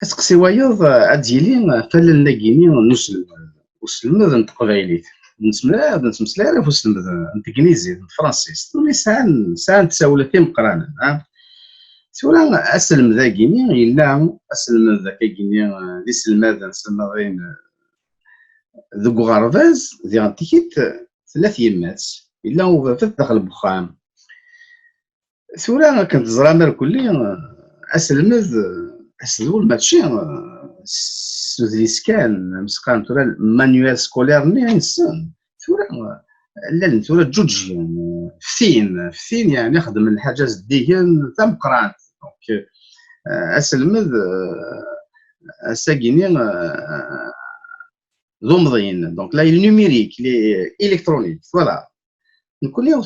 أسقسي وايض أديلي فلن ناكيني نسلم وسلمد نتقبايليت نتمسلا في وسلمد نتكنيزي نفرانسيس تولي ساعة تساولة مقرانا ثورة أسلم ذا كيني إلا أسلم ذا كيني دي سلماد نسلم غين ذوك غارفاز دي غنتيكيت ثلاث يمات إلا هو فات داخل بخام ثورة كنت زرامر كلي أسلمد أسلول ماشي سوزيس كان مسقان ثورة مانيوال سكولير ني نسن ثورة لا ثورة جوج يعني فثين يعني خدم الحاجة ديال تم قرات دونك أسلمد أساكيني ضمضين دونك لا نيميريك لي إلكترونيك فوالا نكون يوم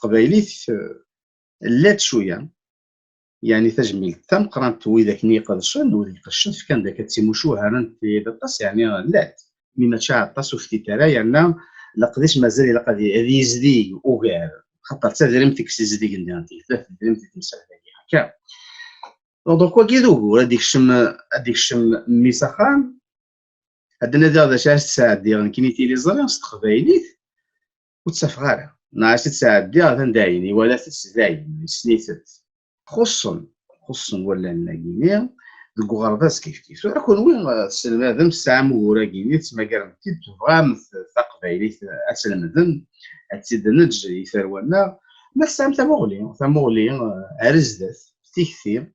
تقبايليت لات شوية يعني تجميل تم قرانت وذاك ني قدشن وذاك قشن كان ذاك تيموشو هرنت دطاس يعني لات مما تشاع طاس وفتي ترى يعني لقديش مازال الا قد يزدي وكاع خاطر حتى درمتك سيزدي قلنا انت ثلاث درمتك مساله هكا دونك وكيدو هذيك الشم ميساخان عندنا هذا شاش ساعه ديال كينيتي لي زرا استقبايليت وتصفغاره ناعس ساعه ديال دايني ولا تسداين سنيتت خصن ولا نلاقيني الكغرباس كيف راكون وين السلمادم الساعه مورا كيني تما كارمتي تبغى تقبايليت اسلمدن تيدنج يثرونا ما الساعه تمغلي عرزدات تيكثير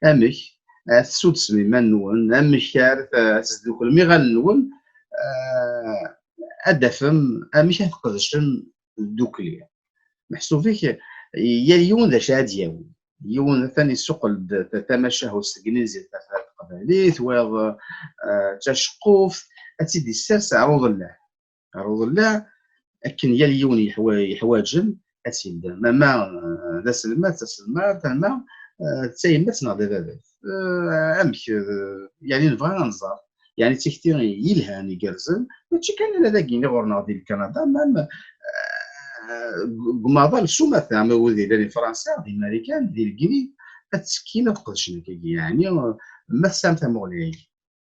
امك تسود سليمان نون امك تسدوك الميغال نون ادفم امك تقدشن دوكليا محسوب فيك يا اليوم ذا شاد يوم ثاني السوق تماشاه السكنيزي تاع القباليت و تشقوف اتيدي السرس عروض الله لكن يا اليوم يحواجن اتيد ما ذا سلمات تما تايمات ناضي بابات امك يعني نبغى ننظر يعني تكتير يلهاني يقرزن ماشي كان هذا كيني غورنا ديال كندا مام قماضال شو مثلا ما ودي ديال فرنسا ديال الامريكان ديال الكيني تسكينه تقدش يعني ما سامت مغلي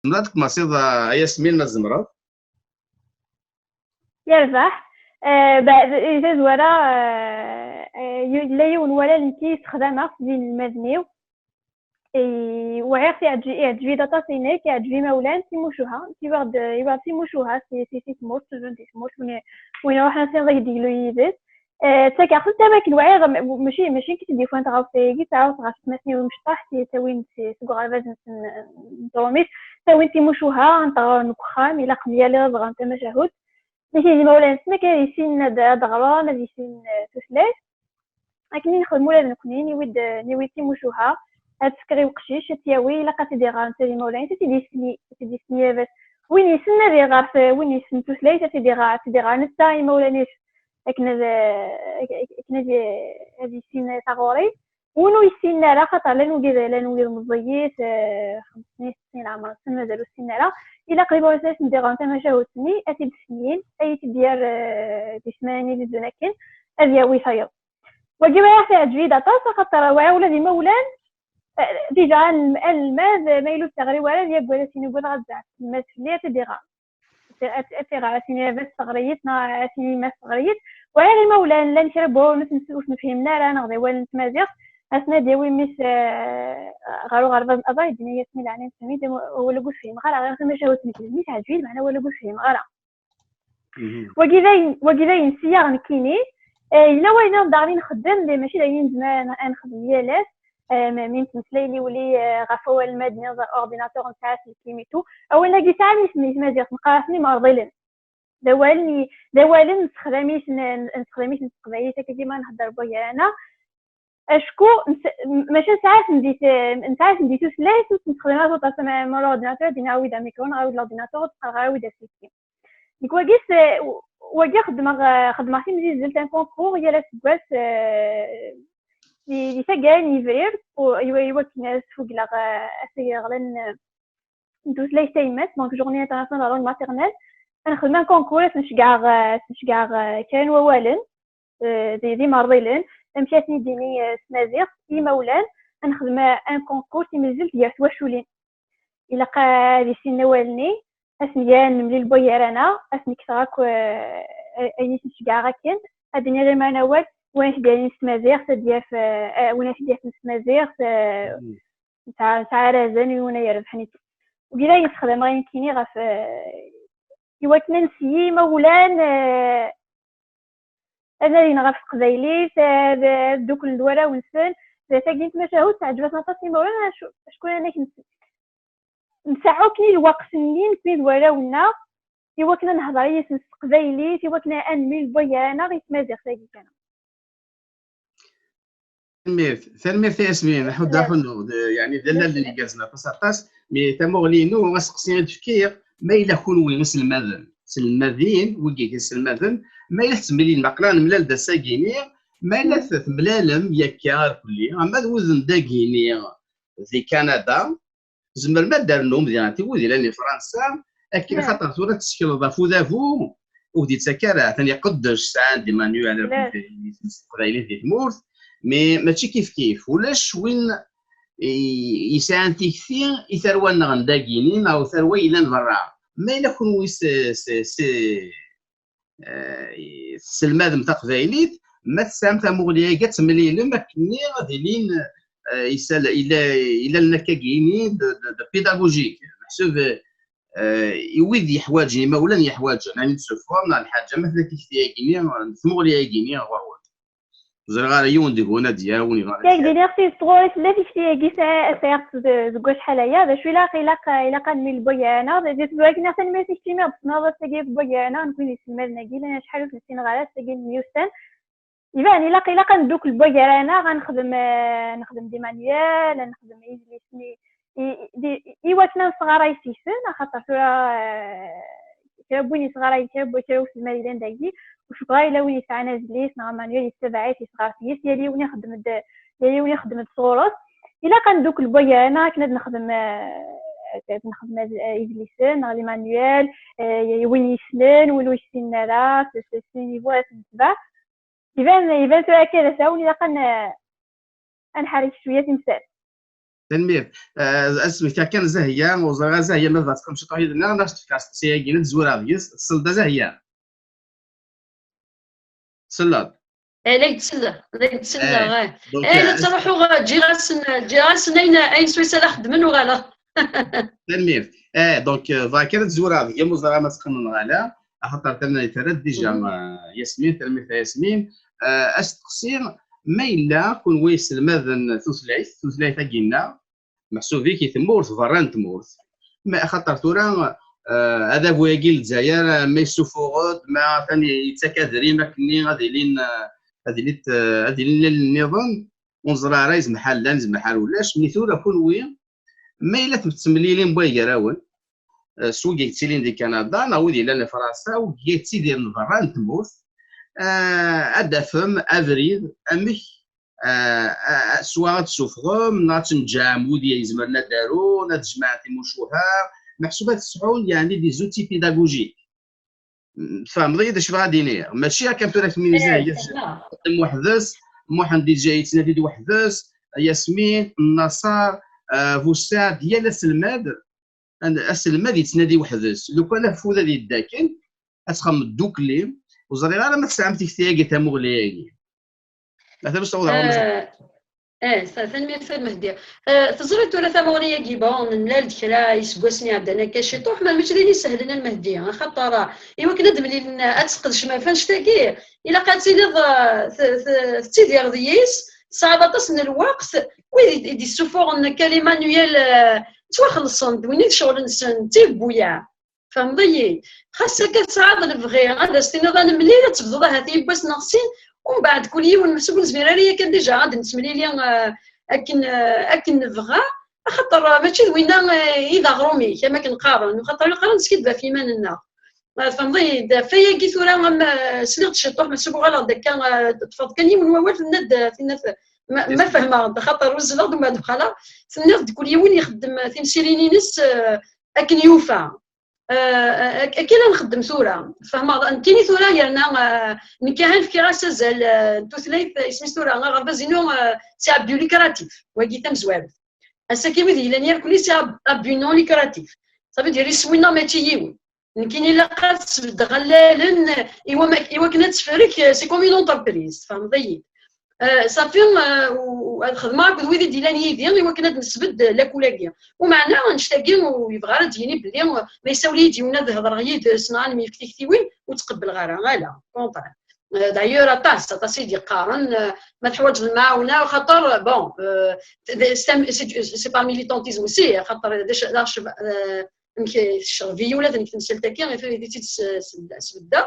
مراتك مصيده ياسمين الزمرة يربح بعد إذا زوارا لا يون ولا نتي استخدامها في المبني وعير يعجبي داتا سينيك يعجبي مولان تيموشوها يبغى تيموشوها سي تموت وين راح نسير ذاك ديالو يزيد تاكا خص تماك الوعير ماشي كي تدي فين تغاوسي تعاود تغاسمتني ومشطاح تاوين سكغافاز نتوميس تاوين تيموشوها نطغى نبخام الى قميالي صغار نتا مشاهد ماشي ديما ولا نسمع كيسين دغرا ما ديسين تسلاش لكن نخدموا لازم نكونين نيوي تيموشوها تسكري وقشيش تياوي لا قاتي غار نتا ديما ولا تدي سني بس وين يسنى دي غار وين يسن تسلاش تدي غار نتا يما ولا نيش لكن هذه سين تاغوري ونو يسين لا خاطر لا نوير مزيت 5 سنين عمر سن مازالو السن لا الا قريبه ولا ندير انت ما شاوتني اتي بسنين اي تدير جسماني للزناكن هذه ويصايب وجي راح تعجبي داتا خاطر واعي ولا ديما ولان ديجا الماز ما يلو تغري ولا ديال ولا سيني بغا غزع الماز اللي تديرها اتيغا سيني بس صغريتنا سيني ما صغريت وعلى المولان لا نشربوا نسوس نفهمنا لا نغضي ولا نتمازيغ اسنا ديوي ميس غارو غربا اباي دنيا سمي على نسمي ولا قول فيه غير ما شاوت ميس عجيب معنا ولا قول فيه غير وكذا سياغ نكيني الا وين داري نخدم دي ماشي دايرين زمان نخدم ديالات من تمثلي ولي غفوا المدني اورديناتور نتاع الكيميتو اولا كي ساعه نسمي مازيغ نقاسني مرضيلن دوالن نستخدميش نستقبلي حتى كيما نهضر بها انا اشكو ماشي ساعات نديت سلايس ونستخدمها طاس مع الاورديناتور ديال عاود ميكرون عاود الاورديناتور عاود السيستم ديك واجي خدمتي مزيد زلت ان كونكور يا لا سباس لي ساكان يفرير ويوا كناس فوق لا اسيغلن ندوز لي سيمات دونك جورني انترناسيونال لونغ ماتيرنال نخدم ان كونكور نشكار كان ووالن دي مرضيلن مشاتني ديني سمازيغ في مولان نخدم ان كونكور تيمزل ديال تواشولين الا قا دي سين والني اسميان ملي البويرانا اسمك تراك اي نشجع غاكين هادني غير ما نوال وين ديالي نسمازيغ تديا في وين ديال نسمازيغ تاع رازن ونا يربحني وكيلا يستخدم غير كيني غاف يواتنا نسيي مولان انا اللي نغرف قبايلي دوك الدوله ونسن تاكينت مشاهد تعجبتنا طاسي مولانا شكون انا نسعو كني الوقت منين كني دوله ونا ايوا كنا نهضر يسن قبايلي ايوا كنا انمي البويانا غير تمازيغ ساكي كان ثلمير ياسمين نحود داخل يعني دلال اللي جازنا 19 مي تمغلينو غاسقسي تفكير ما الا كون وين سلمذين وكي سلمذن ما الا تملين مقلان ملال دا ساكيني ما الا تملالم ياكا كلي اما وزن داكيني في كندا زمر ما دارنهم ديال تيودي لاني فرنسا اكيد خاطر ثورة تشكيل ضافو ذافو ودي تسكر ثاني قدش سان دي مانيوال قرايلي في تمورت مي ماشي كيف ولاش وين يسان تيكثير يثروان غنداكينين او ثروي الى برا ما الا كون ويس سلمادم تقبايليت ما تسام تمغليه كتملي لما كني غادي لين يسال الى النكاكيني دو بيداغوجيك محسوب يويد يحواجي مولا يحواج يعني تسفرنا الحاجه مثلا كيفتياكيني تمغليه كيني غوروت زرغار يون ديكونا دياوني غادي كاك ديال اختي صغوري لا فيكتياكي ساعه زكوش حلايا باش الا قنمي البويانا ديت ولكن حتى ما تيشتيما بصنا تاكي البويانا نكون يسمالنا كيلا شحال في السن غالا تاكي ميوسان يبان الا قندوك البويانا نخدم دي مانيوال نخدم يجلسني ايواتنا صغار يسيسن خاطر كابوني صغار يتابو في الميدان داكي وشبغا الا وين يسعى نازليس نا مانيوال يتبعات يصغار فيس يالي وين يخدم الصورات الا كندوك البويانا كنا نخدم يجلسن لي مانيوال وين يسنن ولو يسنن راه سي نيفو نتبع يبان تو هكا ساوني الا نحرك شويه تمثال تنمير اسمك كان زهيا وزغا زهيا ما تكونش طايدنا ناش تفكاس سياكين تزورا ديس تصل زهيا سلاد لك تسلا غير لا تروحوا تجي غاسنين اي سويسه لا خدمن وغالا تنمير دونك فاكر تزورا ديا مزرعه ما تقنن غالا خاطر تنا يترد ديجا ياسمين تلميذ ياسمين استقسير ما الا كون ويس المذن ثلاثه كينا محسوبي كي تمورت فران تمورت ما خاطر تورا هذا بواكي الجزائر ما يسوفوغد ما ثاني يتكادري ما كني غادي لين النظام ونزرع رايز محل ولاش ملي ثورا كون وين ما الا تمليلين بويكراون سوق يتسيلين دي كندا نعاود الى فرنسا وكيتسي ديال فران تمورت ادفم افريل امك سواء تسوفغم ناتنجام ودي يزمرنا دارو نتجمع تيموشوها محسوبات تسعون يعني دي زوتي بيداغوجيك فهم ضيد اش غادي نير ماشي هكا تراك ميزان محدث محمد دي جاي تنادي وحدث ياسمين النصار فوساد ديال السلماد يتنادي وحدث لو كان فوذا ديال الداكن اتخم الدوكلي وزريرا ما تسعمتي كثير تامغلياكي مثلا صوت ثاني مثال مهدي تزرت ولا ثمانية جيبون نلال دكلا يسقسني عندنا كاشي طوح ما مشريني سهلنا المهدي خاطر ايوا كندم لي اتسقد شما فاش تاكي الا قالتي لي تيدي غديس صعيبه تصن الوقت ويدي السفور كلمه نيال تواخلصن وين شغل نسن تيبويا فهمضي خاصك تصعد الفغي هذا استنظام ملي تفضل هذه باش نغسين ومن بعد كل يوم المسؤول زميراريه كان ديجا غادي نتملي لي اكن نبغى خاطر ماشي وين اذا غرومي كما كنقارن خاطر القرن سكيت في ايماننا فهمضي فيا كي ثورا سلغت شطوح مسبوغ على داك تفضل كان يوم والو في الند ما فهمها خاطر وزلغ ومن بعد بقى تنض كل يوم يخدم تمثيلين نس اكن يوفا كيلا نخدم ثورة فهما كاينين ثورة يرنا نكاهن في كراسة زال توثليث اسمي ثورة غربا زينو سي عبدولي كراتيف واكي تم زواب اساكي ويدي الا نير كوني سي ابينون ليكراتيف صافي ديري سوينا ما تييون كاين الا قات غلالن ايوا كنا تفرك سي كوم اون اونتربريز فهم ضيق صافي الخدمه كد ويدي ديال يدي ايوا كنا نسبد لاكولاكيا ومعنا نشتاقي ويبغى راه ديني بلي ما يساولي يجيونا تهضر غير سنان ميفتيكتيوين وتقبل غير لا كونطرا دايور طاس يدي قارن ما تحوج المعاونه خاطر بون سي با ميليتونتيزم سي خاطر داش الشرفيه ولا تمثل تاكي غير في سبدا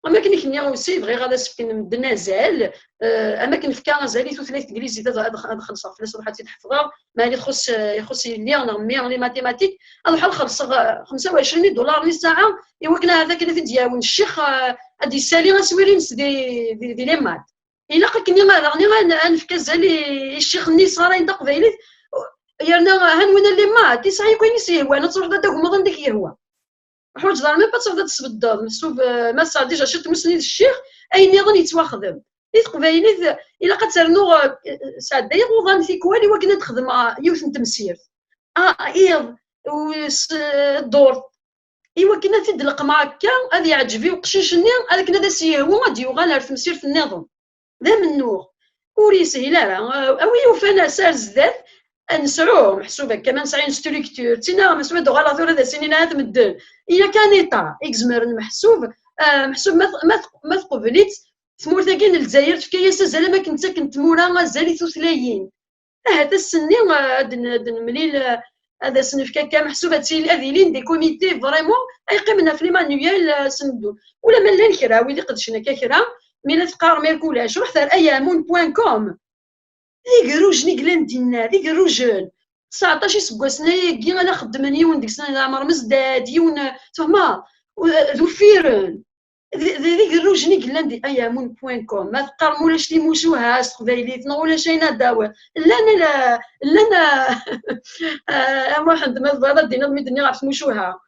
اماكن كنيا اوسي بغي غادا سكن مدنا زال اماكن في كازالي ثلاث انجليزي دخل صافي فلاش روحات تحفظها ما يخص لي انا مي لي ماتيماتيك بحال خلص 25 دولار للساعه ايوا كنا هذاك اللي دياون الشيخ ادي سالي غسويرين دي لي مات الا كني ما راني في كازالي الشيخ النيس راه ينطق فايلي يرنا هنونا لي مات صحيح كاين يسيهوا انا تروح داك غمض ديك يهوا حوايج دار ما تقدر تسبد مسوب ما صار ديجا شفت مسند الشيخ اي نظام يتواخذ قبايلي الا قد ترنو ساعه دايق وظن في كوالي وكنا تخدم يوث تمسير ايض والدور ايوا كنا تدلق معاك هذا يعجبي وقشيشني هذا كنا داسيه هو ما ديو غير في مسير في النظام ذا من نور وري سهيله اوي وفانا سار زدات نسعوه محسوبه كمان ساين ستركتور تينا محسوبه دو غالا ثوره سنين هذا مدن الا كان ايطا اكزمر محسوب ما تقبليت ثمورتا كاين الجزائر في كياسه زعما كنت مورا زالي ثلاثين هذا السني دن مليل هذا سنف كاكا محسوبه تيلي هذه لين دي كوميتي فريمون يقيمنا في لي مانيوال سندو ولا من لين كرا ويلي قدشنا كرا مي تقار ميركولاش روح ثار ايامون.com يقروجني قلان دينا يقروجن 19 سكواسنا كي انا خدمن يون ديك السنه عمر مزداد يون فما ذو فيرن ذيك الروجني قلان دي ايامون.com ما تقار مولاش لي موشوها استقبايليت ولا شينا داوه لا انا واحد ما بغا دينا ميدني عرفت موشوها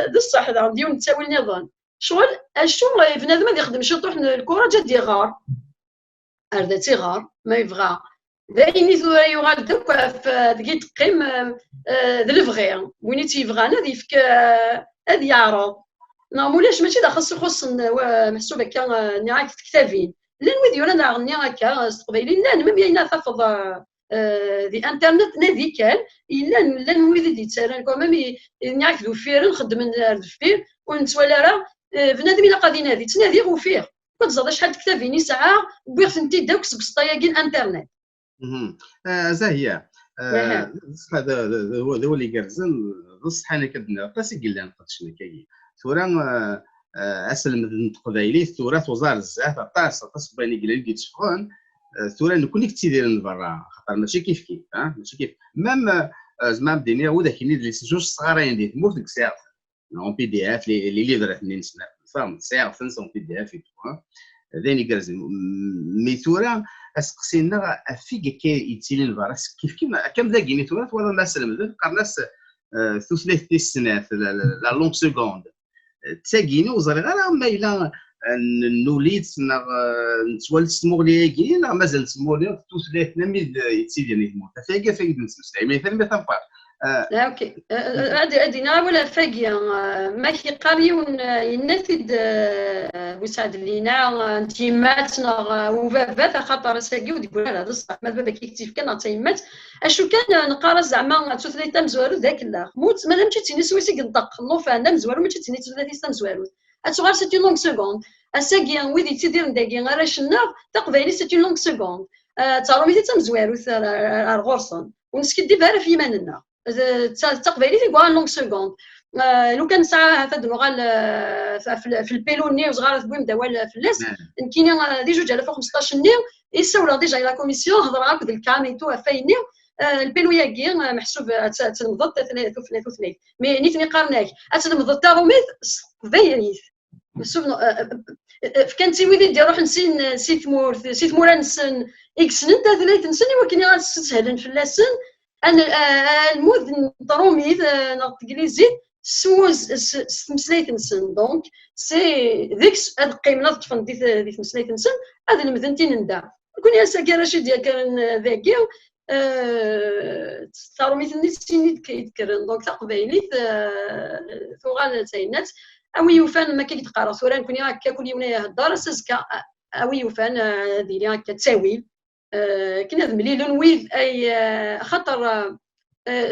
ذو الصح هذا ديون تساوي النظام شغل الشغل بنادم ما يخدم شي طوح الكره جا دي غار هذا تيغار ما يبغى دايني ثورا يغال دوك دقيت قيم ذلفغي وين تيبغانا ديفك هذه يعرض مولاش ماشي دا خص محسوب هكا نعاك كتابين لان ويدي ولا نغني هكا استقبايلي لا ما بينا تفض دي انترنت نادي كان الا نويدي دي تسالن كومام نعاك ذو فير نخدم الفير ونتوالى راه بنادم الا غادي نادي تنادي غوفير كنت زاد شحال كتابين ساعه بغيت انت داك سبسطايا انترنت زاهيه هذا هو اللي كرزن بصح انا كدنا قاسي قلنا نقدشنا كاين ثورا اسلم قبايلي ثورا وزار بزاف طاس باني قال لي تشفون ثورا نكون كنت داير برا خاطر ماشي كيف ماشي كيف مام زعما بدينا هو داك اللي جوج صغارين ديال مو ديك الساعه اون بي دي اف اللي درت منين سنه فهم ساعه فنس اون بي دي اف ذاني كرزن مي ثورا اسقسينا افيك كي يتسيلي الفراس كيف كم ذا كيني ثورا ولا مثلا قرناس ثلاث السنات لا لونغ سكوند تاكيني وزري غير ما الا نوليد نتولد سمولي كاين مازال سمولي ثلاثنا مي يتسيدني الموت فاكا فايد نسمع ما ثاني ما تنفع اوكي ادينا ولا فاقيه ما كيقاري ينفذ وسعد لينا انتيماتنا وبابا خاطر ساقي ويقول هذا الصح ما بابا كيكتب كان تيمات اشو كان نقرا زعما ثلاثه تام زوارو ذاك الله موت ما مشيت تيني سويسي قنطق نوفا نام زوارو ما تيني ثلاثه تام زوارو اتغار سيتي لونغ سكوند اساقي ويدي تيدير داكي غير شناف تقبالي سيتي لونغ سكوند تارومي تام زوارو الغرسون ونسكدي بها في يماننا تقبالي تيقوا لونغ سكوند لو كان ساعه هذا نغال في البيلوني وصغار بويم دوال فلاس كاين دي جوج على فوق 15 نيو يساولا ديجا لا كوميسيون هضر هكا الكاميتو فايني البيلويا كي محسوب تنضد 33 مي نيت قارناك تنضد تاروميت فاينيت محسوب كانتي ويدي دير روح نسين سيت مورا نسن اكس نتا 3 سنين ولكن غتسهلن فلاسن انا المذن طروميد انجليزي سوز مسليت نسن دونك سي ديكس هاد قيمنا طفن دي مسليت نسن هاد المذنتين ندا كون يا ساكي رشيد كان ذاكي صاروا مثل سيني كيذكرن دونك تقبايليت ثوغال تاينات اوي يوفان ما كيتقرا ثوران كوني هكا كل يوم يهضر سازكا اوي يوفان ديري هكا تساويل كنا مليل ويد اي خطر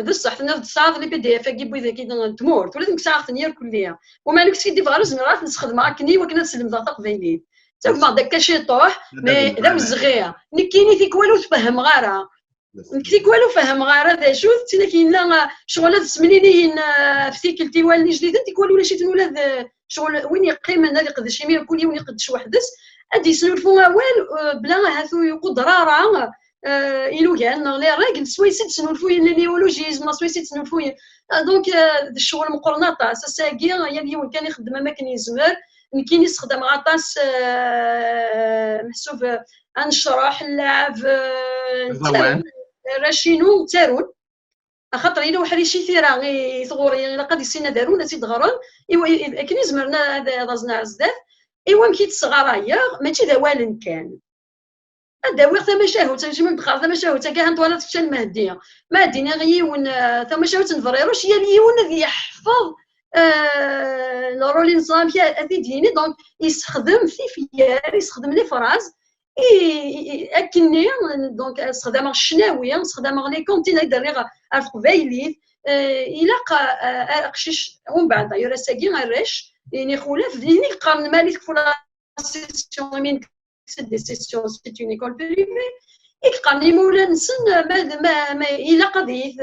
بصح تناض الصعاد لي بي دي اف كيبو اذا كي تمور ولا ديك الساعه نير كليه وما لك سيدي فغرز نعرف نستخدمها كني وكنا نسلم ذا تقبايليت تما داك شيطوح مي لا وزغيه نكيني فيك والو تفهم غاره نكتيك والو فهم غير هذا شو تينا كاين شغل هاد السمنينين فتيكلتي والني جديد انت كل ولا شي تنولد شغل وين يقيم هذا يقدش يمير كل يوم يقدش وحدس ادي يسلفوا وال بلا هاثو قدره راه إلو كان لي راجل سويسيت سنولفو النيولوجيزم سويسيت سنولفو دونك الشغل مقرنطه ساكي يا اليوم كان يخدم ما كان يزمر كاين يستخدم غطاس محسوب نشرح اللعب راشينو تارون خاطر الا واحد شي ثيرا غي ثغوري الا قد يسينا دارونا سي دغرون ايوا كني زمرنا هذا رازنا عزاف ايوا مكيت صغارايا ماشي ذا والن كان هذا وقت ما شاهو تجي من دخل ما شاهو تا كاع طوالات في المهديه ما دينا غيون ثم شاهو تنفريروش هي اليون اللي يحفظ الرولين نظام فيها ديني دونك يستخدم فيار يستخدم لي فراز اكني دونك استخدام الشناوي استخدام لي كونتين يدير القبايليت الى قشيش ومن بعد دايره ساكي غيرش يعني خلاف ديني قارن مالك فلا سيسيون من دي سيسيون سيت اون ايكول بريفي يقارن مولا نسن ما الى قضيه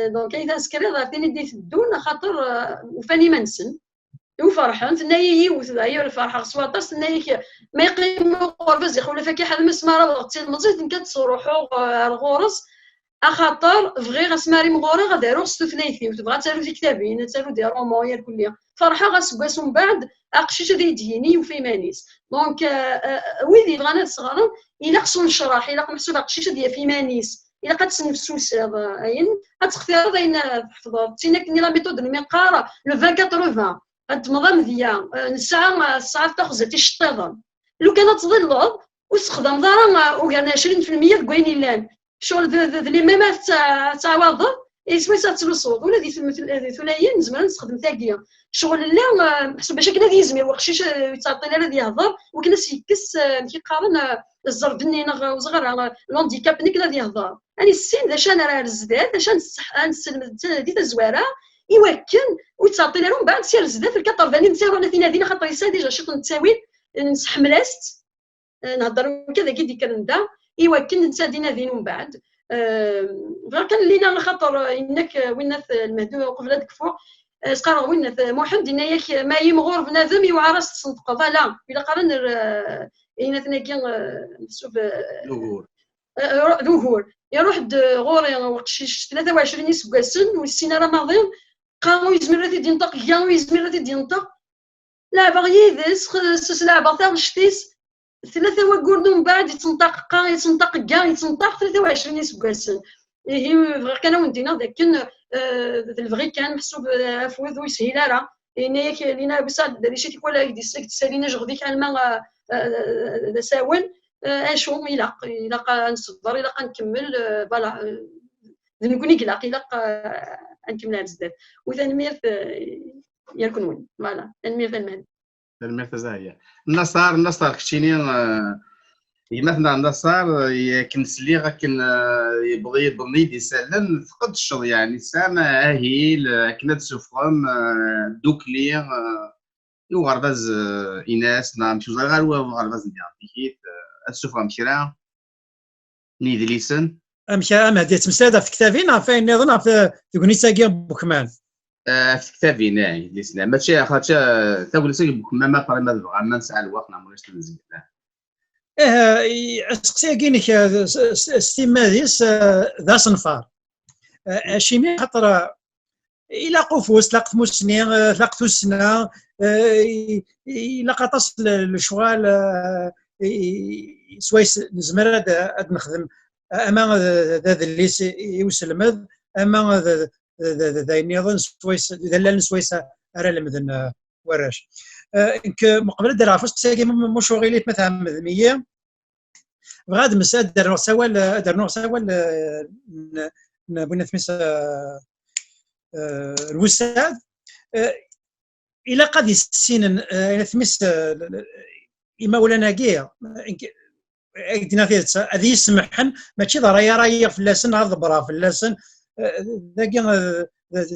دونك اذا سكري ضرتيني دي الدون خاطر وفاني ما نسن وفرحان تنايا يوث هي الفرحه خصواتاس تنايا ما يقيم قربز يخول فكي حد مسمار وقتي المزيد كتصروحو الغورس اخاطر فغي غسماري مغوري غدارو ستثنيثي وتبغى تالو في كتابين تالو دي رومون يا كليه فرحه غسكاس من بعد اقشيش دي ديني وفي مانيس دونك ويدي بغانا صغار الا خصو نشرح الا محسوبه قشيشه ديال في مانيس الا قد تنفسوس اين غتختار داين تحفظ تينا كني لا ميثود المقاره لو 20 غتمضى مذيا الساعه تاخذ تيشطيض لو كانت تظلض واستخدم ضرا وكان 20% كوين لان شغل لي ميمات تاع يسوي تلصود ولا دي ثنائيا زعما نستخدم تاكيا شغل لا محسوب باش كنا يزمر وقشيش تعطينا لا يهضر وكنا سيكس كيقارن الزربني وصغر لونديكاب نيك لا يهضر يعني السين ذا شان راه الزداد ذا نسلم دي تزواره يوكن وتعطي لهم بعد سير الزداد في الكطر فاني نساو انا فينا دينا خاطر يسا ديجا شي نتساوي نسحملاست نهضر كذا كي ديك ندا يوكن نسى دينا دين من بعد غير كان لينا خاطر انك وين المهدو قبل هذاك فوق سقار وين محمد ان ياك ما يمغور بنادم يوعرس تصندق فلا الا قرن اين ثناكي مسوف ظهور يروح غوري وقت شي 23 سكاسن والسنه رمضان قاموا يزمر تي دينطق كاع يزمر تي دينطق لا باغي ذس لعبه تاع الشتيس 3 وكور من بعد يتنطق كاع يتنطق 23 سكاسن هي كانوا ندينا داك الفغي كان محسوب افوذ ويسهل راه ياك لينا بصح داري شي ولا يديسك تسالينا جغدي كان ما ساول اشو الا نصبر الا نكمل فوالا نكوني قلق الا نكمل هاد الزداد وثاني يكون وين فوالا المير زاهيه النصار كشيني مثلا النصار كنسلي غاكن يبغي يبني يسالن فقد الشر يعني سام اهيل كنا تسفرم دوكلي يوغرباز إناس نعم شو صغار وغرباز ديال كيت السفرة مشيرة نيد ليسن أمشي هديت مسادة في كتابين فين نظن في كنيسة بوكمان في كتابين يعني ليسن ماشي خاطر تقول سي بوكمان ما فري ما تبغى ما نسأل الوقت نعمل ايش تنزل اسقسي كينك ستيماديس ذا صنفار شيمي خاطر إلا قفوس لقت مسني لقت السنة إلا قطس الشغال سويس نزمر هاد نخدم أما ذا اللي يوسلمذ أما ذا النظام سويس دلال سويس أرى لمذن وراش إنك مقبل الدراسة ساقي مش شغيليت مثلا مذمية بغاد مساد درنو سوال بغينا تمس الوساد الى قد السين تمس إما ولا ناقيه دينا فيه هذه يسمحن ماشي رايا في اللسن هذا برا في اللسن ذاك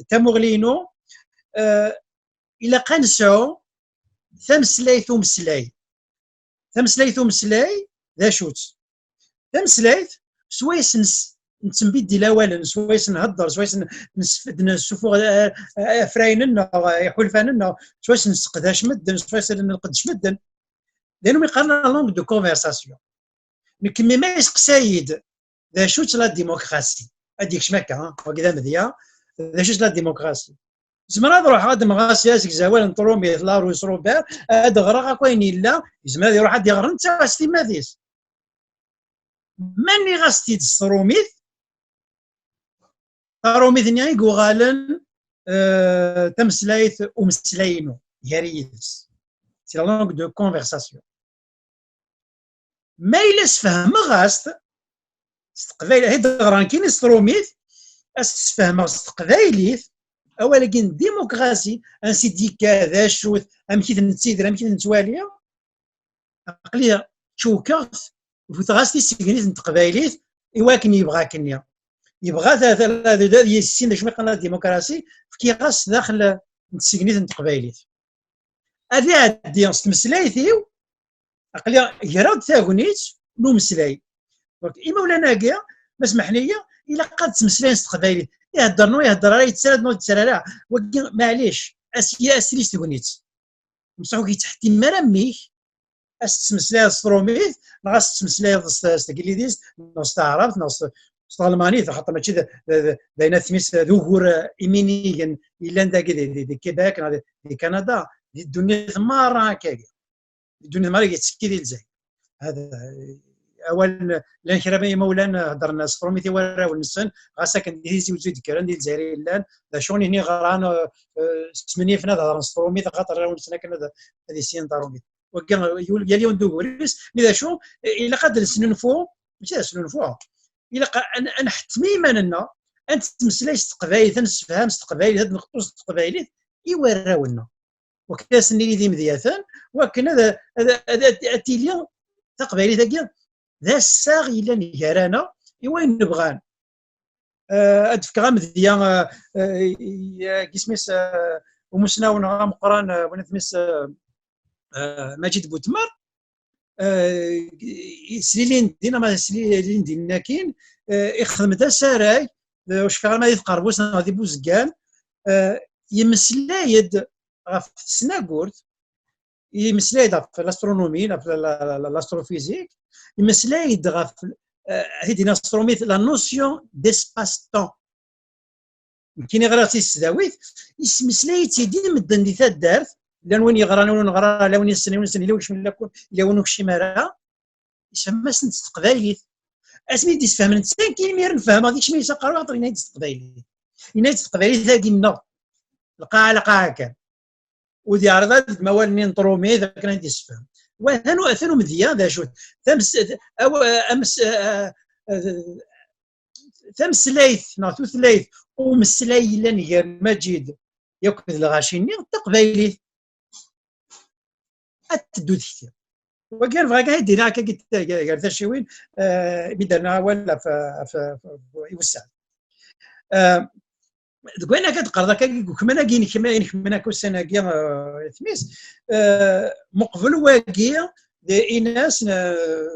تمغلينو الى قنسو ثمسلايث ومسلاي ذا شوت ثمسلايث سويس نتنبدي الاولا سويس نهضر سويس نشوفوا فرايننا حلفاننا سويس نسقداش مدن سويس نقدش مدن لانه يقارنا لونغ دو كونفرساسيون نكمي ما يسق سايد ذا شوت لا ديموكراسي هذيك شماكا وكذا مذيا ذا شوت لا ديموكراسي زعما نروح غادي مغاسي اسك زوال نطرومي لا روس روبير هاد غرا كاين لا زعما يروح غادي يغرن انت واش ماديس ماني غاستي تستروميث روميث نياي غالن تمسلايث ومسلاينو ياريس سي لا لونغ دو كونفرساسيون ما إلا سفهم غاست استقبايل هيد غران كاين ستروميث استفهم استقبايليث اولا كاين ديموكراسي ان سيديكا ذا شوث ام كيف نتسيدر ام كيف نتواليا عقليه تشوكرت وتغاستي سكنيت نتقبايليث ايوا كن يبغى كنيا يبغى هذا يسين باش ما قلنا ديموكراسي كي غاس داخل نتسكنيت نتقبايليث هذه عادي نستمسلايثيو عقليه يراد ثاغنيت نو مسلاي دونك اما ولا ناقيه ما سمح ليا الا قاد تمسلاي نستقبايليث يهضر راه يتسالد نوض يتسالى معليش اسيليش تغنيت مسحو كيتحتي مرميك استمسلاي ستروميث نغاس تمسلاي استقليديس نص تعرف نص المانيث خاطر ماشي داينا ثميس ظهور ايمينيا الا نداك دي كيباك دي كندا دي الدنيا ثمار هكاكا الدنيا ثمار يتسكي ديال الجزائر هذا اول لان كرامي مولانا هضرنا ستروميثي ورا ونسن غاسا كنديزي وزيد كران ديال الجزائر لان ذا شوني هني غران 8 فنا هضر ستروميث خاطر ونسنا كنا هذه سين داروميث وكان يا اليوم دوغوريس لذا شو الا قادر نسنفو ماشي نسنفو الا انا حتميما لنا انت تمسلاي استقبايل تنسفهم استقبايل هاد نقطه استقبايليت يوراونا وكذا سني دي مذياثان وكان هذا التيليون تقبايلي ثاكيا ذا الساغ الا نيرانا وين نبغان ادفك غامذيا كيسميس ومسناون مقران ونثمس ماجد بوتمر سليلين دينا ما سليلين دينا كاين يخدم دا سراي واش فعلا ما يتقربوش غادي بوزكان يمسلايد غاف السناغورت يمسلايد في الاسترونومي في الاستروفيزيك يمسلايد غاف هذه الاستروميث لا نوسيون ديسباس طون كاين غير تيسداويت يسمسلايد تيدي مدن دي دارت لان وين يغرا وين نغرا لا وين يسني وين يسني لا واش من لاكون لا وين كشي مرا يسمى سنت تقبايليت اسمي دي تفهم انت كاين مير نفهم هذيك شمي سقروا عطري نايت تقبايليت ينايت تقبايليت ثاقي النوض القاعه كان ودي عرضات موالني نطرومي ذاك كان عندي تفهم وثانو مذيا ذا شوت ثمس او امس ثمس ليث نعطو ثلاث ومسلاي لان غير مجيد ياكل الغاشيني تقبايليت التدود كثير وقال فغا يدينا هكا قال شي وين بدرنا ولا في يوسع تقولنا كتقرا كما كاين كما كوسنا كيا ثميس مقبل واقي دي ناس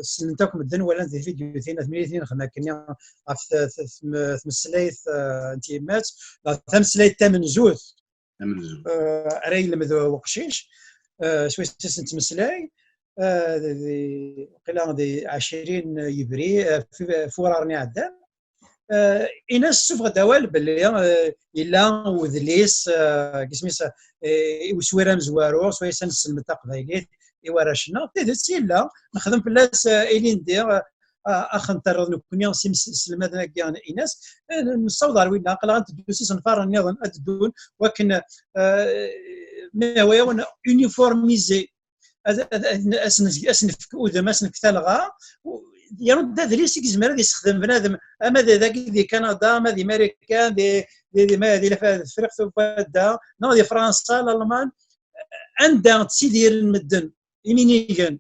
سنتاكم الدن ولا في فيديو ثينا 8 خنا كنا في مسلايث انتيمات ثمسلايث ثمن زوث راي لمذو وقشيش سويس سنت مسلاي قيلا دي 20 يبري فورارني عدان إناس سوف غداوال باللي إلا وذليس كسميس وسويرا مزوارو سويس نسلم التقبايليت إوراشنا تدسي لا نخدم بلاص إلين دير أخنتر نكوني سلمات كاع إناس نصوض على وين عقلا تدوسي صنفار النظام أتدون ولكن ما هو يونيفورميزي اسنفك ودم اسنفك تلغى يرد ادريس يزمر هذا يستخدم بنادم اما ذاك دي كندا اما دي امريكان دي ما دي الفرق دا نو دي فرنسا الالمان عندها تسيدير المدن يمينيغان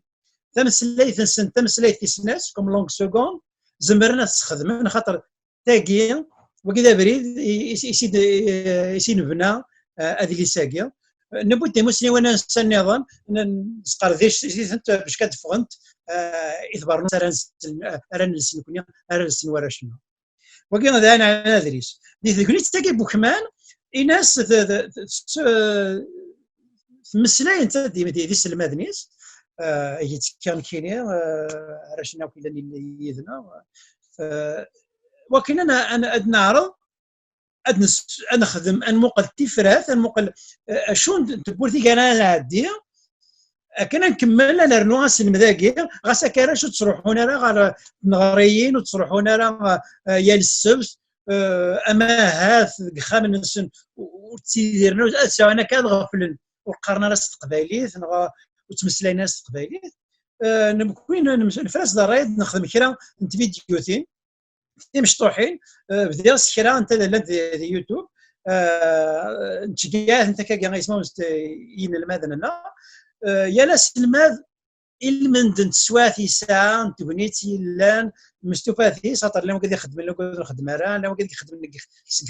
تمسليت نسن تمسليت سناس كوم لونغ سكوند زمرنا تستخدم خاطر تاكي وكذا بريد يسيد نبنى هذه اللي ساقيه نبوتي مسلم وانا نسال نظام نسقر ذيش باش كتفغنت اثبار ران نسن كونيا ران نسن ورا شنو وكاين هذا انا ادريس دي كنت تاكي بوكمان الناس مسلاي انت دي سلمادنيس كان كاينين راشنا وكيلا اللي يدنا وكاين انا نعرض نخدم نمقل تفرات نمقل شون تبورتي كان نعدي كنا نكمل نرنو غاسن مذاكي غاسا كاراش تروحون راه نغريين وتروحون راه يا السبت اما هاث خام نسن وتسيرنا انا كان غفلن وقرنا راس القبايليت وتمسلينا ناس القبايليت نكوين الفراس درايد نخدم كرا انت فيديوتين مشطوحين بدير كرا انت دي يوتيوب نتشكيات انت كاع اسمه ين المادنا يا لاس الماد المندن تسواتي ساعه تبنيتي لان مستوفاتي ساطر لما قد يخدم لو قد نخدم راه لو قد يخدم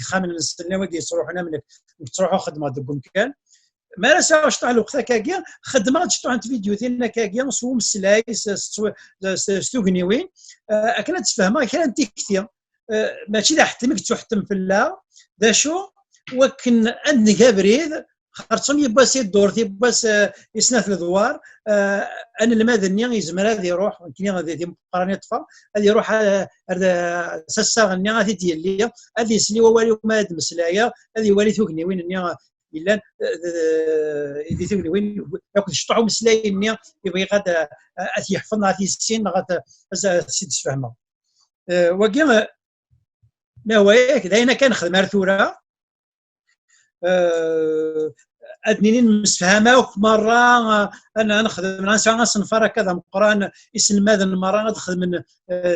خامن نستنى ودي يروحوا منك تروحوا خدمه دكم كان ما راه ساعه شطح الوقت كاكيا خدمه تشطح انت فيديوتين كاكيا سو مسلايس ستوغنيوين كانت تفهمها كان تيكتيا ماشي لا حتمك تحتم في الله دا شو وكن عندنا كابريد خاصهم يباس الدور يباس يسناث الدوار انا الماذني يزمر هذا يروح كاين هذه مقارنه طفا هذا يروح ساسا غني هذه ديال هذه يسلي والي ما هاد مسلايا هذه والي ثوكني وين الا يدي ثوكني وين ياكل شطحوا مسلايا ني يبغي غاد يحفظنا في السن غاد سيد فهمه وكاين ما هو ياك داينا كنخدم ثوره ادنيني مسفهمه مره انا نخدم نصنفر كذا مقران اسم ماذا المره نخدم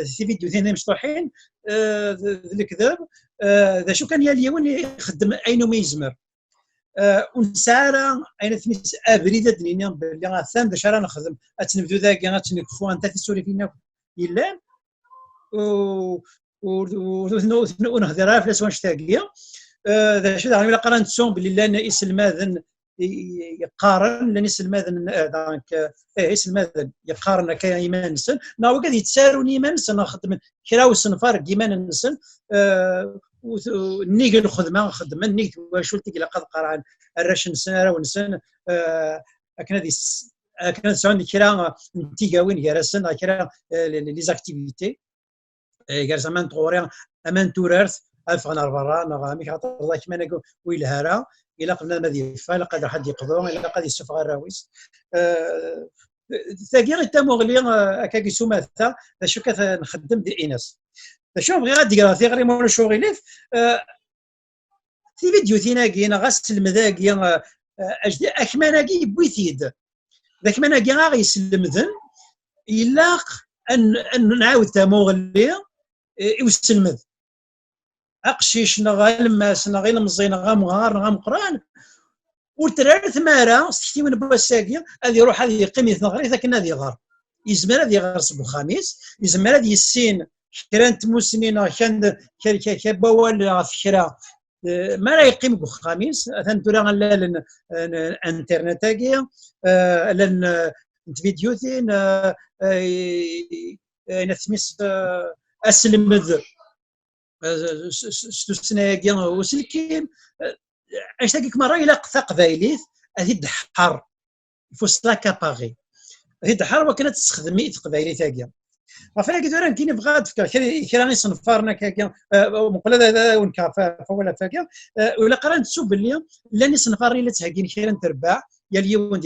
في فيديو ثاني مشطوحين الكذاب ذا شو كان اليوم يخدم اين ما يزمر ونسارا اين ثميس ابريد ادنيني باللي ثان ذا شرا نخدم اتنبدو ذاك غاتنكفو انت تسولي فينا الا ونهضرها في لسوان شتاقيه ذا شو يعني قران تسون باللي لان اسم الماذن يقارن لان اسم الماذن دونك اسم الماذن يقارن كايمان نسن ما هو قاعد يتسارون ايمان نسن نخدم كراو سنفار ايمان نسن نيجي نخدم نيجي واش قلت لك قد قران الرشن سنه ونسن كنا سون كرا نتيجا وين جالسن كرا لي زاكتيفيتي جالس امان طوري امان تورث الفغنا برا نغامي خاطر الله كما نقول ويلهارا الا قلنا ما ديفا الا قادر حد يقضوا الا قادر يسفغ الراويس ثاقي تا مغلي هكاكي سوماثا شو كنخدم دي اناس شو بغي غادي يقرا غير مول شغليف في فيديو ثيناكي غاس المذاكي اجدي اكماناكي بويثيد ذاك ماناكي غيسلم ذن الا ان نعاود تا مغلي يوسلمذ اقشيش نغالماس نغيل مزين غامغار غامقران وترى ثماره ستي من بوساكي هذه يروح هذه قيمه نغري لكن هذه غار يزمر هذه غار صبح الخميس يزمر هذه السين كرانت مسنين كان كبوال فكره ما لا يقيم بالخميس ثنتورا لا الانترنت كي لان فيديوتين نثمس اسلم ذ ستوسناكي وسلكين اش تاكيك مره الى قبايليت هذه الدحار فوسلا كاباغي هذه الدحار وكانت تستخدمي قبايلي تاكيا عرفتي كي راه كاين بغات كرا صنفارنا كاكيا مقلد هذا ونكافا ولا فاكيا ولا قرانت سو باللي لاني صنفارني لا تهكين كيرا تربع يا اليوم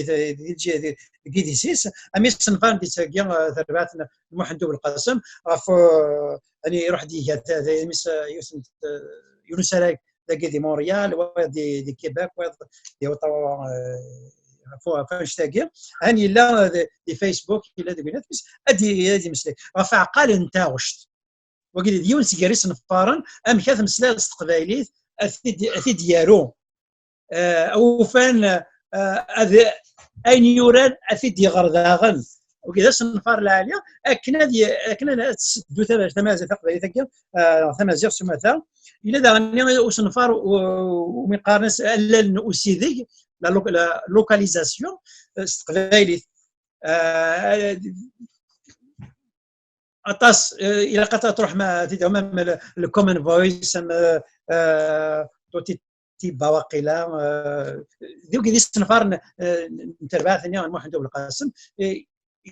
دي سيس امي صنفار دي تاكيا تربعت المحندو بالقاسم عرف اني يروح دي مس يونس راك دي مونريال ودي كيباك ودي فاش تاقي هاني لا دي فيسبوك الا دوينات بس ادي مسلك غف عقال انت غشت وقيل ديون سيجاريس نفارن ام كاث مسلا استقباليت اثي ديالو او فان اين يوران اثي دي غرداغن وكذا سنفار العاليه اكنا تسدو ثمازه تقبلي ثمازه سمثا الى دغني وسنفار ومقارنس الا اسيدي لا لوكاليزاسيون استقبالي اطاس الى قطع تروح ما تدعم الكومن فويس تي بواقيلا ديوك دي سنفار نتربع ثاني نروح ندوب القاسم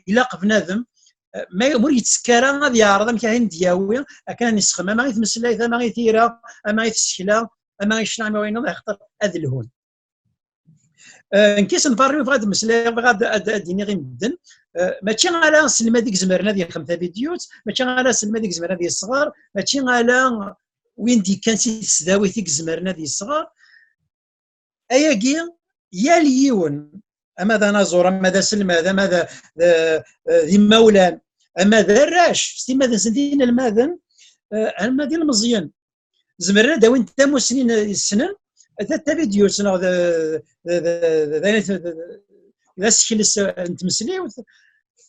الى بنادم ما مور يتسكر غادي يعرض كاين دياوي كان يسخم ما غيتمسلا ما غيثيرا ما غيتسكلا ما غيشنع ما وين يخطر هذا الهون نكيس نفري فغاد مسلا فغاد ديني غير مدن ماشي على سلمى ديك زمرنا ديال 5 فيديوز ماشي على سلمى ديك زمرنا ديال الصغار ماشي على وين دي كان سي السداوي ديك زمرنا ديال الصغار اياكي يا ليون اما ذا نازور اما ذا سلمى هذا ماذا ذي مولان اما ذا الراش سي ماذا سنتين الماذن اما ديال المزيان زمرنا دا وين تامو سنين السنن ثلاثة فيديو سنة ذا سكيل نتمسلي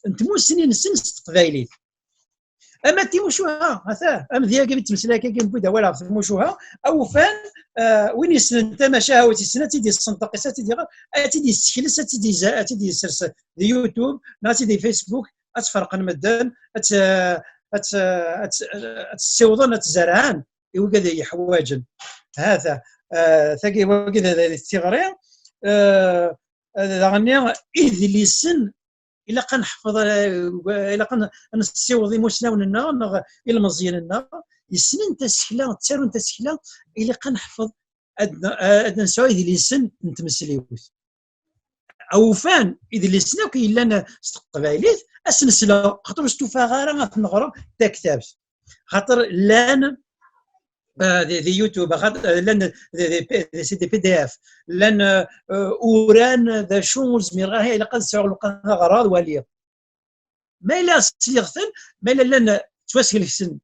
نتمو سنين السن تقبايليت اما تيموشوها هذا ام ذيك تمسلا كي نبدا ولا تيموشوها او فان وين يسن انت ما شاهوتي سنه تيدي الصندوق تيدي السكيل تيدي سرس دي يوتيوب ناتي دي فيسبوك اتفرق المدان تسوضون تزرعان يوجد حواجن هذا ثقي وكذا التغرير غني اذ لي سن الا كنحفظ الا كنسيوض مسلاون النار الى مزيان النار يسنن تسكلا تسارون تسكلا الا كنحفظ ادنا نسوي لي سن نتمسليوث او فان اذ لي سن كي الا استقباليت اسنسلا خاطر استوفا غير غنقرا تا كتاب خاطر لان دي يوتيوب لان سي دي بي دي اف لان اوران ذا شو زمير الى قد سعر غراض واليه ما الا صيغتن ما الا لان تواسكل السن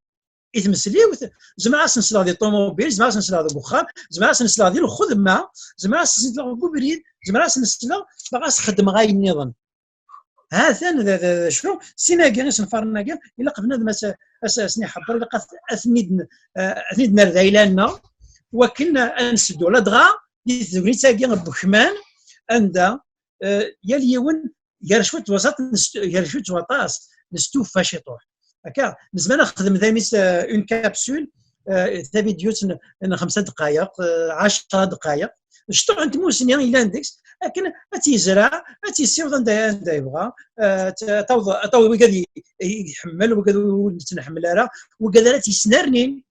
يتمسليو زعما سنسلا ديال الطوموبيل زعما سنسلا ديال البخار زعما سنسلا ديال الخدمه زعما سنسلا ديال الكوبريد زعما سنسلا باغا تخدم غاي النظام هذا شنو سينا كاع نفرنا كاع الا قبلنا مثلا اساسني حبر الا قات اثنيد نرذايلنا وكنا نسدو لا دغا يثوري تاكي بخمان عندها يا اليوم يا شويه وسط يا شويه وطاس نستو فاش يطوح هكا لازم نخدم ذا اون كابسول ثا فيديو 5 دقائق 10 دقائق شتو انت موسني الا عندك لكن تيزرع تيسيوض عند يبغى طاو وكاد يحمل وكاد نتنحمل راه وكاد تيسنرني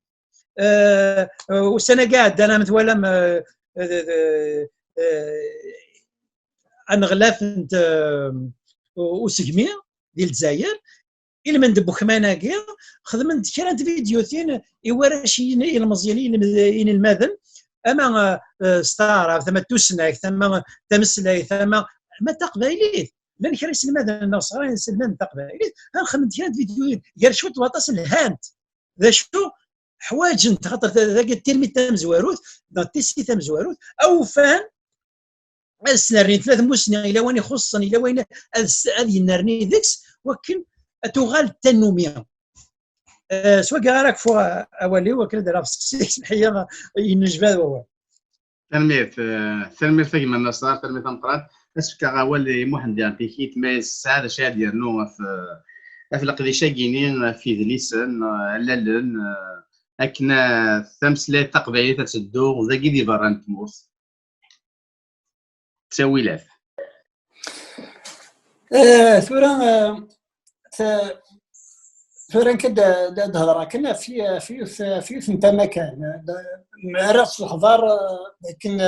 والسنه قاعد انا متولم انغلاف انت وسقمي ديال الجزائر الا ما ندبو كماناكي خدمت كرات فيديوثين يوراشين المزيانين الماذن اما ستار ثم توسناك ثم تمسلاي ثم ما تقبايليه لان كريس الماذن الناس صغار سلمان تقبايليه غنخدم كرات فيديوين غير شويه واطاس الهانت ذا شو حوايج خاطر ذاك التلميذ تام زواروث تيسي تام زواروث او فان السنارني 3 موسنين الى وين يخصني الى وين هذه النارني ذيكس وكن تغال التنميه سواء راك فوق اولي وكل دابا في سكسي الحقيقه ينجبد هو تلميذ كيما النصار تلميذ مقرات اسك غاولي محمد يعني كيت ما السعاده شاد ديالنا في القديشه كاينين في ذليسن لالن اكنا ثمسله تقبايله تسدو ذا كي دي برا نتموس تساويلات ثورا كدا هضره كنا في انت مكان راس الحضار لكن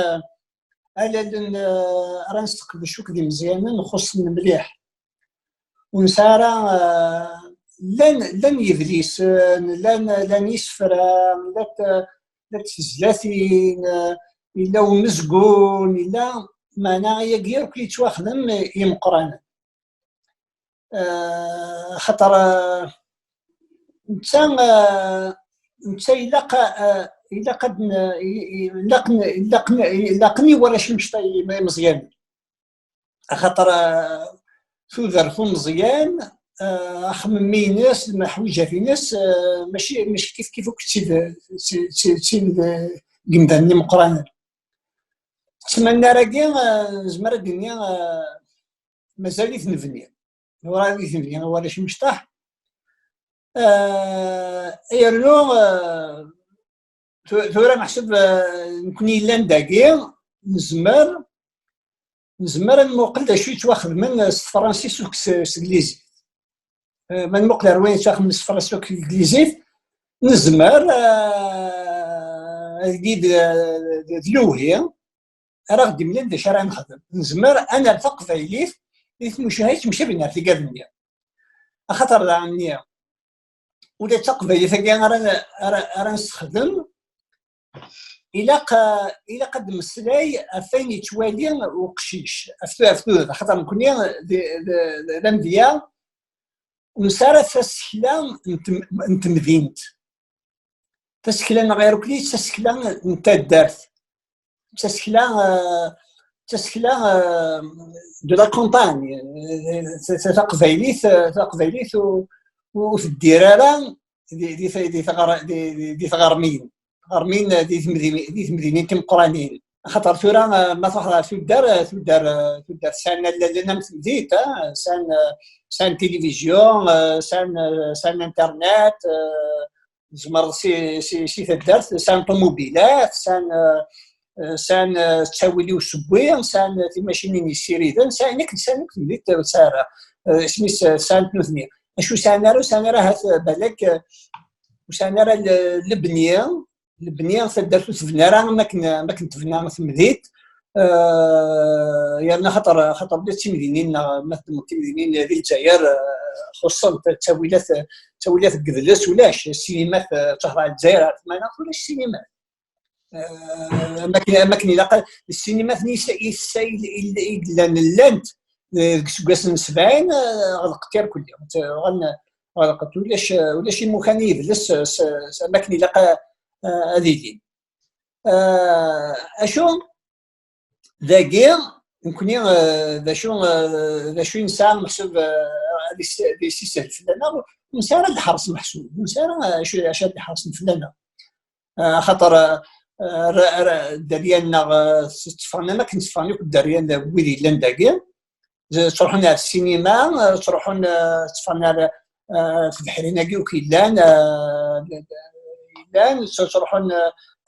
راه نستقبل شوك دي مزيانا نخص مليح ونسارا لن يفليس لن يسفرا لا تفزلاتين الا ومزقون الا معنا يقير كي يتواخدم يمقرانا خاطر انسان إلا قد لقني ولا شي مشطي مزيان خاطر ثو مزيان اخمم ناس ما حويجه في ناس ماشي كيف تسيد قمداني مقرانا تسمى راكي زمر الدنيا مازال نبني وراني نبني ولا شي مشطح يرنو ثورة محسوب نكوني لان داكي نزمر نموقل دا شوي تواخذ من الفرنسي وك الانجليزي ما نموقل روين تاخذ من الفرنسي وك الانجليزي نزمر جديد دلوهي راه غدي ملي نبدا شارع نخدم نزمر انا التقفايليت مشاهيت مشى بينا في كادنيا خاطر عني ولا تقفايليت راه نستخدم إلا قد مسلاي فين يتوالي وقشيش أفتو خاطر نكوني لمديا ونسارة تسكلا نتمدينت تسكلا غير كليت تسكلا نتا دارت تسكلا دو لا كونطاني تقبايليت وفي الديرارة دي غرمين دي مدينين تمقرانين خاطر ثورة ما تروح في الدار سان لنا متمديت سان تلفزيون سان انترنت زمر سي تدارت سان طوموبيلات سان تساويلي وسبوي سان في ماشينين السيريدان سانك تمديت ساره سميت سان تنوثني اشو سان راه بالك وسان راه البنيه دارتو تبنى راه ما كنت تبنى في مديت يعني خاطر بدات تمدينين مثلا تمدينين ديال الجزائر خصوصا تاويلات قدلس ولاش السينمات تهرع الجزائر ما نقولش السينمات اماكن الا السينمات الا نلانت كاس 70 غلقتير كل يوم غلقت ولا شي مكان يجلس اماكن الا هذيك اشو ذاكي نكوني ذا شو انسان محسوب لي سيسه الفلانه انسان الحرس محسوب انسان اش الحرس الفلانه خاطر داريالنا تفرنا ما كنتفرنيو داريال ويلي لان داكي تروحون على السينما تروحون تفرنا في البحريناكي وكيلان لان تروحون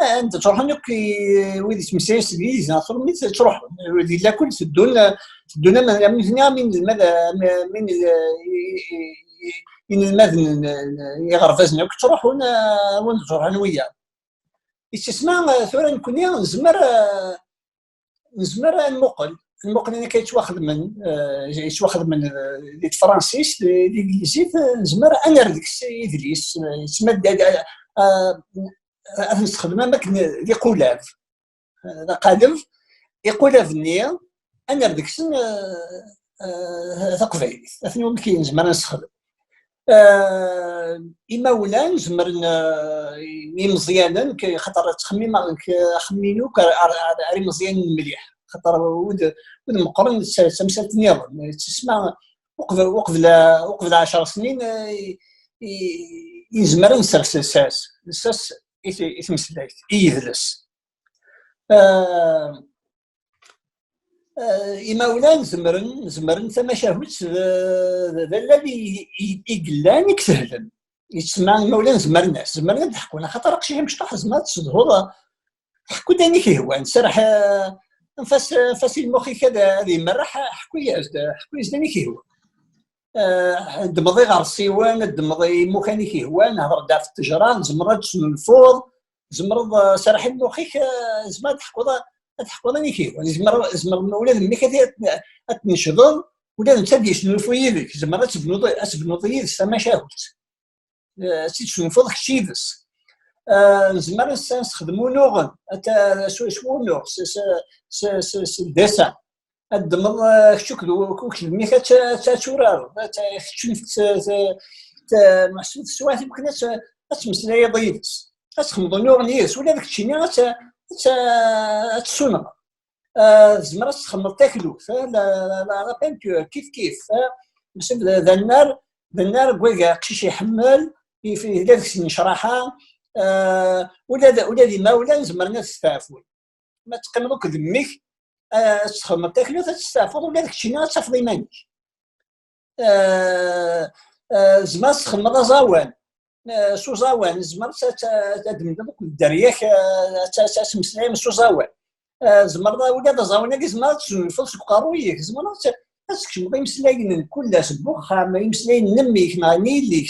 انت تروحون كي ويدي تمسيس انجليزي تروحون ودي لا كل تدون من المذن يغرفزنا تروحون ونروحون وياه يتسمع ثورة نكوني نزمر المقل انا كيتواخذ من لي فرانسيس لي انجليزي نزمر انا ردك يدريس يسمى نستخدم اماكن لي قولاف قالف يقولاف النيه انا ردك ثقفي اثنين كاين زعما نستخدم إما ولا نزمر مزيانا خاطر خمينو راه مزيان مليح خاطر ود مقرن سمسات النظام تسمع وقف 10 سنين يزمر نسرس الساس يتمسلايت يجلس إما ولا نزمرن ثما شاهوت ذا الذي يقلان يكسهلن يتسمع إما ولا نزمرنا ضحكونا خاطر قشي مش تحزمات تصدهو حكو داني كيهوان سرح فاس المخي كذا هذه مرة حكو يزداني كيهوان دمضي غير السيوان دمضي مكاني كيهوان هضر دار في التجرة نزمرد الفوض زمرد سرح المخيك زمان تحكو راني كيهوان زمر ولاد ملي كتنشض ولا انت ديال الفويدك زعما تبنوض يدس ما شاهوت تشنفض كشيدس زعما نستخدموا نوغن شو نوغ ديسان الدمر شوك الميكا تشورار محسوب السوايع يمكن تمسلاي ضيفس تخمض نوغ نيس ولا داك الشيء تسونا زعما تخمض تاكلو لا بانتور كيف مثلا ذا النار كويكا قشيش يحمل في داك السن شراحه ولا ديما ولا زمرنا تستعفون ما تقنبوك دميك تخمم تاكلو تستعفض ولا داك الشيء تفضي مانك زعما تخمم زوان سو زوان زعما تدمدم الدرياك تسمسلاي سو زوان زمرنا ولا زوان زعما تفلس بقارويك زعما تكشم يمسلاين كل سبوخ ما يمسلاين نميك مع نيليك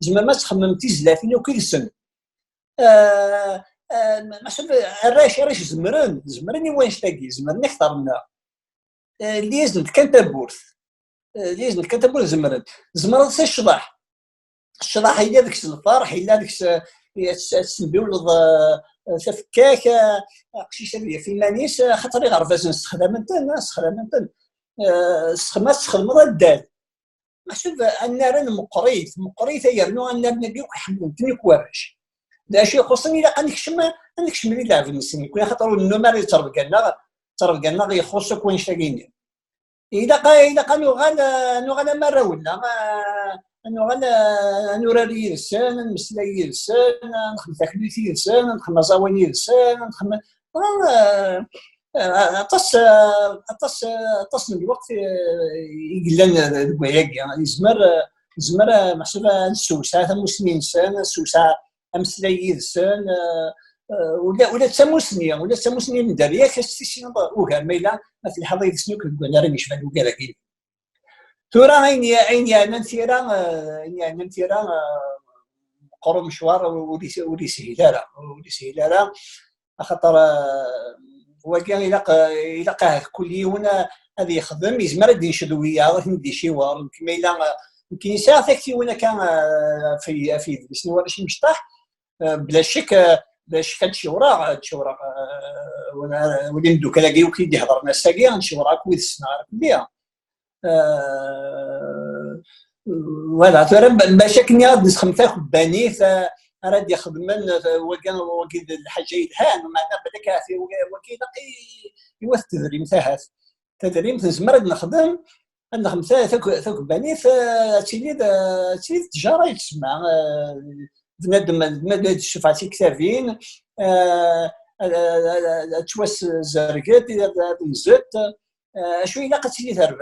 زعما ما تخمم تيزلافين وكل سن الراش زمرني وين تلاقي زمرني اختارنا اللي يزنت كان تبورث زمرت الشضاح هي داك الفرح هي داك تسنبيولض تفكاك قشيش في مانيس خاطر يعرف استخدامات استخدام الدال محسوب ان راه مقريت يرنو ان نبيك حملتني كواش دا شي خصني الا عندك شملي لعب المسلمين كون خاطر النمر تربقنا غير يخصك وين شاقيني الا قالوا غالا مره ولا نوراري لسان نمسلاي لسان نخدم تكليفي لسان نخدم زواني لسان نخدم اتص من الوقت يقلنا الكواياكي زمر محسوبه السوسه المسلمين لسان السوسه امسلاي لسان ولا تسموسني من دريا كاستيشن وكان ميلا في الحضيض سنوك كنا راني شفنا وكالاكي ترى عيني انا نثيرا قرب مشوار ولي سهيلاره خاطر هو كان يلقاه كل يوم هذا يخدم يزمر يدي شدويه ندي شي وار يمكن ساعه ثكتي وانا كان في سنوار ولا شي مشطح بلا شك هادشي وراء ولي ندو كلاكي وكيدي يهضر ناس ساكي هادشي وراء كويس السنه بها فوالا ترى باش كني غادي نسخن تاخذ باني فراه يخدم وكان الحاجه يدهان معنا بدا كافي وكيلاقي يوا التدريم تزمر نخدم ثوك باني تيلي التجاره يتسمع بنادم شفعتي كتابين تواس زرقات نزت شو الا قتلي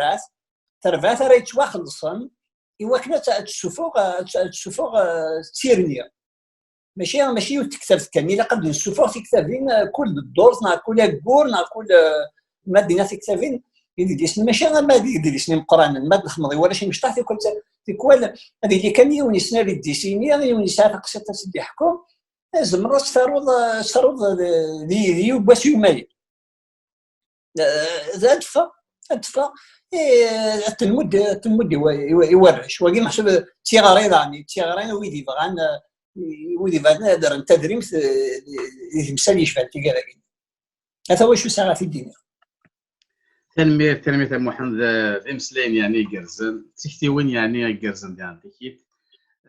تربات راه يتواخلصن ايوا كنا تسوفوغ تيرنيا ماشي تكتب كامله قبل السفوغ في كتابين كل الدور نا كل كور نا كل مدينه في كتابين يدير ماشي غير ما يدير مقران ما نخمضي ولا شي مشطح في كل هذه اللي كان يوني سنه ديسيني يوني ساعه قصه سيدي يحكم زمرت تفرض لي باش يومي زادفه التلمود يورش وكي محسوب تيغارين ويدي بغان دار التدريم يمسالي يشفى تيغاراكي هذا هو شو ساعه في الدنيا تلميذ محمد امسلين يعني قرزن تكتي وين يعني قرزن يعني كيف